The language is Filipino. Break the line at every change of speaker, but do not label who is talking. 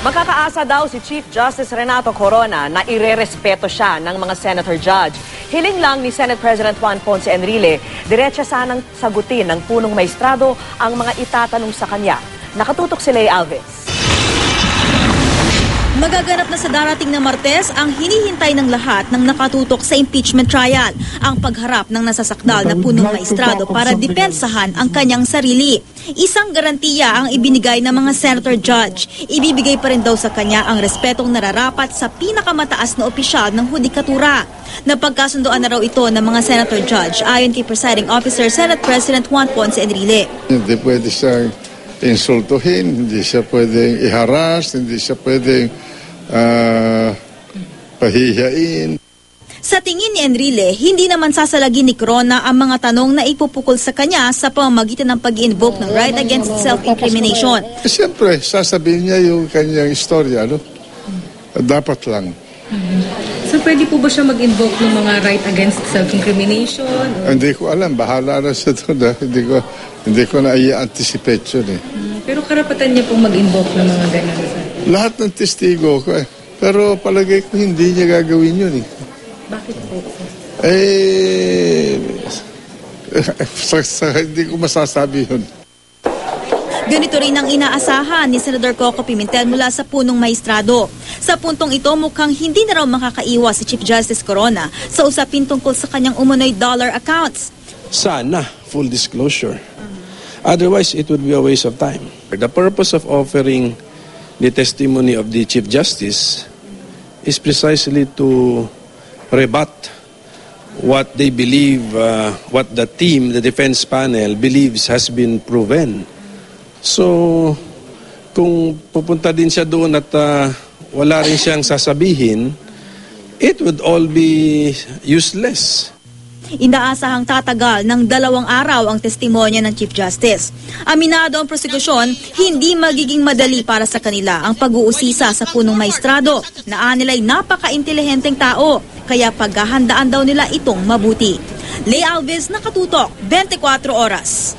Magkakaasa daw si Chief Justice Renato Corona na irerespeto siya ng mga senator judge. Hiling lang ni Senate President Juan Ponce Enrile, diretsa sanang sagutin ng punong maestrado ang mga itatanong sa kanya. Nakatutok si Lay Alves.
Magaganap na sa darating na Martes ang hinihintay ng lahat ng nakatutok sa impeachment trial, ang pagharap ng nasasakdal na punong maestrado para depensahan ang kanyang sarili. Isang garantiya ang ibinigay ng mga senator judge. Ibibigay pa rin daw sa kanya ang respetong nararapat sa pinakamataas na opisyal ng hudikatura. Napagkasundoan na raw ito ng mga senator judge ayon kay Presiding Officer Senate President Juan Ponce Enrile.
Hindi pwede siyang insultuhin, hindi siya pwedeng i-harass, hindi siya pwedeng pahihiyain.
Sa tingin ni Enrile, hindi naman sasalagin ni Corona ang mga tanong na ipupukol sa kanya sa pamamagitan ng pag-invoke ng right against self-incrimination.
Siyempre, sasabihin niya yung kanyang istorya, no? Dapat lang.
So pwede po ba siya mag-invoke ng mga right against self-incrimination?
Hindi ko alam, bahala na siya doon. Hindi ko na i-anticipate yun eh.
Pero karapatan niya pong mag-invoke ng mga ganyan.
Lahat ng testigo ko eh. Pero palagay ko hindi niya gagawin yun eh.
Bakit po?
Hindi ko masasabi yun.
Ganito rin ang inaasahan ni Senador Coco Pimentel mula sa punong maestrado. Sa puntong ito, mukhang hindi na raw makakaiwas si Chief Justice Corona sa usapin tungkol sa kanyang umunoy dollar accounts.
Sana, full disclosure. Otherwise, it would be a waste of time. The purpose of offering the testimony of the Chief Justice is precisely to rebut what they believe, what the team, the defense panel, believes has been proven. So, kung pupunta din siya doon at wala rin siyang sasabihin, it would all be useless.
Inaasahang tatagal ng 2 araw ang testimonya ng Chief Justice. Aminado ang prosekusyon, hindi magiging madali para sa kanila ang pag-uusisa sa punong maestrado na anila'y napaka-intelihenteng tao, kaya paghahandaan daw nila itong mabuti. Lay Alves, Nakatutok, 24 Oras.